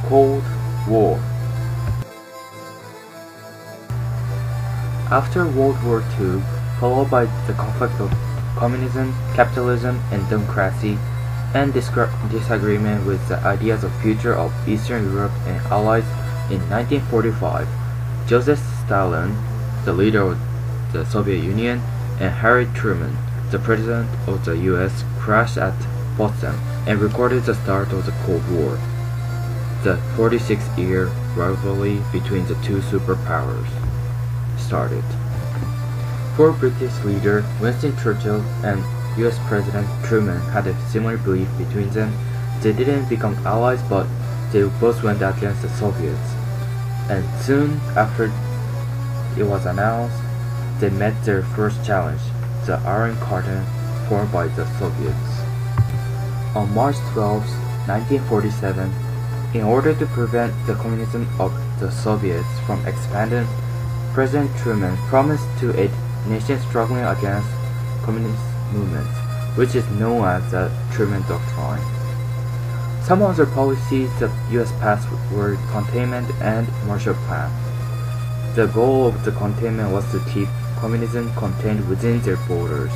Cold War. After World War II, followed by the conflict of communism, capitalism, and democracy, and disagreement with the ideas of future of Eastern Europe and allies, in 1945, Joseph Stalin, the leader of the Soviet Union, and Harry Truman, the president of the US, crashed at Potsdam and recorded the start of the Cold War, the 46-year rivalry between the two superpowers started. For British leader Winston Churchill and US President Truman had a similar belief between them. They didn't become allies, but they both went against the Soviets. And soon after it was announced, they met their first challenge, the Iron Curtain formed by the Soviets. On March 12, 1947, in order to prevent the communism of the Soviets from expanding, President Truman promised to aid nations struggling against communist movements, which is known as the Truman Doctrine. Some other policies the US passed were containment and Marshall Plan. The goal of the containment was to keep communism contained within their borders,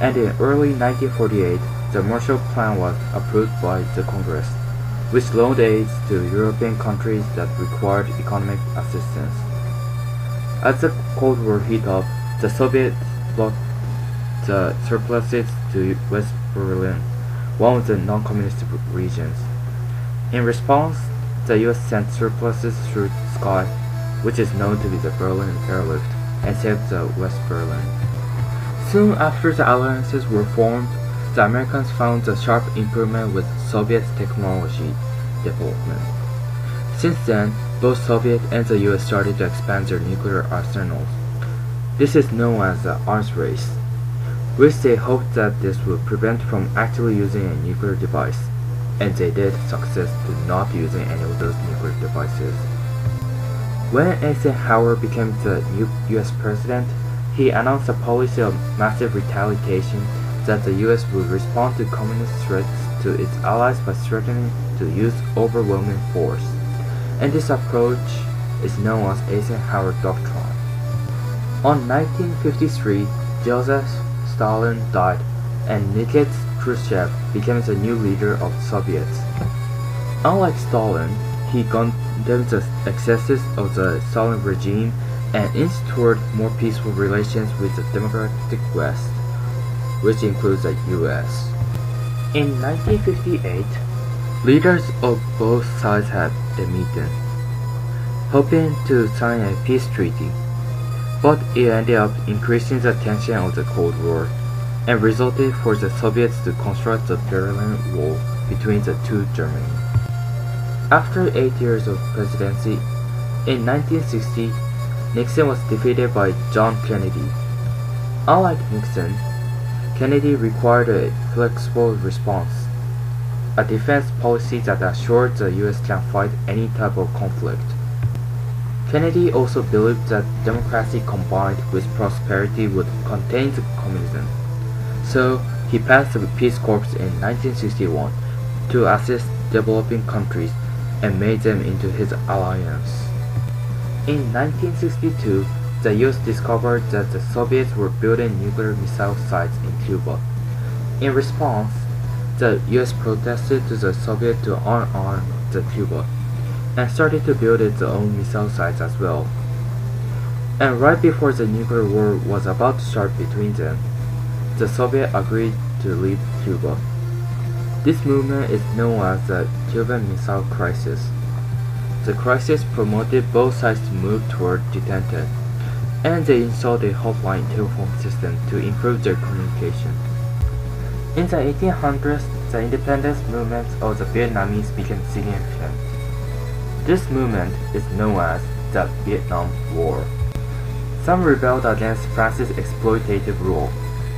and in early 1948, the Marshall Plan was approved by the Congress, which loaned aid to European countries that required economic assistance. As the Cold War heated up, the Soviets blocked the surpluses to West Berlin, one of the non-communist regions. In response, the US sent surpluses through the sky, which is known to be the Berlin Airlift, and saved the West Berlin. Soon after the alliances were formed, the Americans found a sharp improvement with Soviet technology development. Since then, both Soviet and the US started to expand their nuclear arsenals. This is known as the arms race, which they hoped that this would prevent from actually using a nuclear device, and they did success to not using any of those nuclear devices. When Eisenhower became the new US president, he announced a policy of massive retaliation that the US would respond to communist threats to its allies by threatening to use overwhelming force, and this approach is known as Eisenhower Doctrine. On 1953, Joseph Stalin died, and Nikita Khrushchev became the new leader of the Soviets. Unlike Stalin, he condemned the excesses of the Stalin regime and inched toward more peaceful relations with the democratic West, which includes the US. In 1958, leaders of both sides had a meeting, hoping to sign a peace treaty, but it ended up increasing the tension of the Cold War and resulted for the Soviets to construct the Berlin Wall between the two Germany. After 8 years of presidency, in 1960, Nixon was defeated by John Kennedy. Unlike Nixon, Kennedy required a flexible response, a defense policy that assured the US can fight any type of conflict. Kennedy also believed that democracy combined with prosperity would contain the communism, so he passed the Peace Corps in 1961 to assist developing countries and made them into his alliance. In 1962, the US discovered that the Soviets were building nuclear missile sites in Cuba. In response, the US protested to the Soviets to unarm the Cuba, and started to build its own missile sites as well. And right before the nuclear war was about to start between them, the Soviets agreed to leave Cuba. This movement is known as the Cuban Missile Crisis. The crisis promoted both sides to move toward detente, and they installed a hotline telephone system to improve their communication. In the 1800s, the independence movements of the Vietnamese became significant. This movement is known as the Vietnam War. Some rebelled against France's exploitative rule,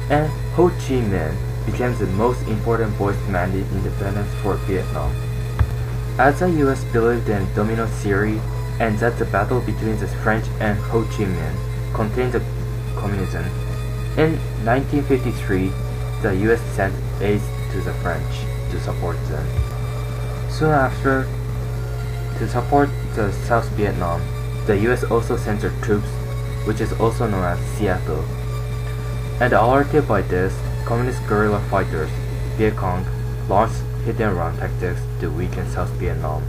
and Ho Chi Minh became the most important voice demanding independence for Vietnam. As the US believed in domino theory and that the battle between the French and Ho Chi Minh contained the communism, in 1953 the US sent aid to the French to support them. Soon after, To support the South Vietnam, the US also sent their troops, which is also known as Seattle. And alerted by this, communist guerrilla fighters, Viet Cong, launched hit-and-run tactics to weaken South Vietnam.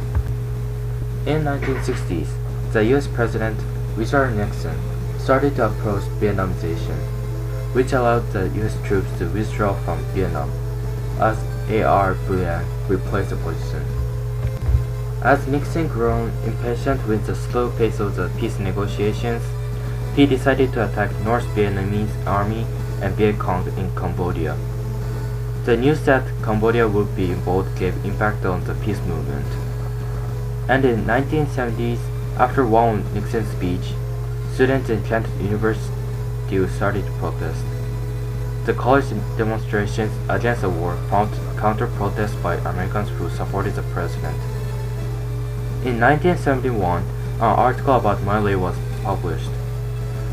In 1960s, the US President Richard Nixon started to approach Vietnamization, which allowed the US troops to withdraw from Vietnam, as A.R. Bullion replaced the position. As Nixon grew impatient with the slow pace of the peace negotiations, he decided to attack North Vietnamese Army and Viet Cong in Cambodia. The news that Cambodia would be involved gave impact on the peace movement. And in 1970s, after one Nixon's speech, students in Kent University started to protest. The college demonstrations against the war found counter-protests by Americans who supported the president. In 1971, an article about My Lai was published,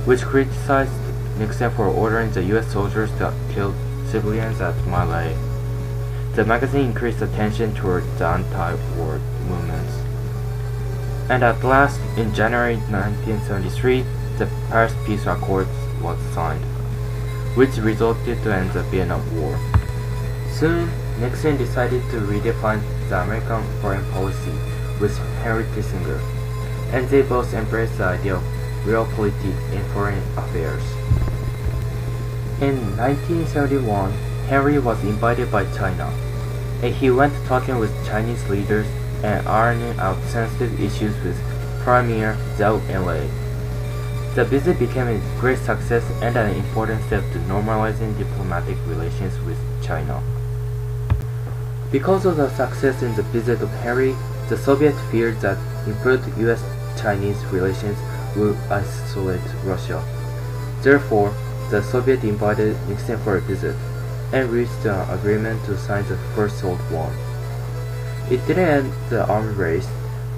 which criticized Nixon for ordering the US soldiers to kill civilians at My Lai. The magazine increased attention toward the anti-war movements. And at last, in January 1973, the Paris Peace Accord was signed, which resulted to end the Vietnam War. Soon, Nixon decided to redefine the American foreign policy with Henry Kissinger, and they both embraced the idea of realpolitik in foreign affairs. In 1971, Henry was invited by China, and he went talking with Chinese leaders and ironing out sensitive issues with Premier Zhou Enlai. The visit became a great success and an important step to normalizing diplomatic relations with China. Because of the success in the visit of Henry, the Soviets feared that improved US-Chinese relations would isolate Russia. Therefore, the Soviets invited Nixon for a visit and reached an agreement to sign the First Salt War. It didn't end the arms race,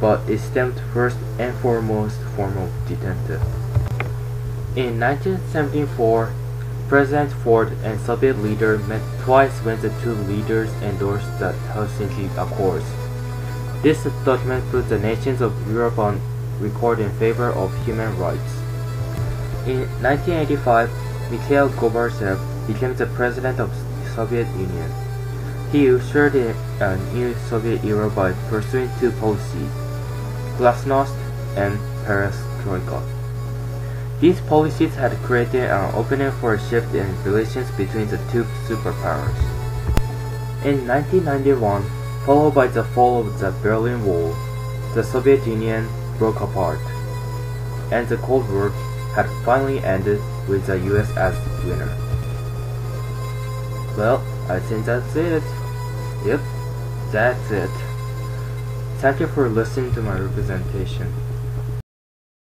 but it stemmed first and foremost formal detente. In 1974, President Ford and Soviet leader met twice when the two leaders endorsed the Helsinki Accords. This document put the nations of Europe on record in favor of human rights. In 1985, Mikhail Gorbachev became the president of the Soviet Union. He ushered in a new Soviet era by pursuing two policies, Glasnost and Perestroika. These policies had created an opening for a shift in relations between the two superpowers. In 1991, followed by the fall of the Berlin Wall, the Soviet Union broke apart, and the Cold War had finally ended with the US as winner. Well, I think that's it. Yep, that's it. Thank you for listening to my representation.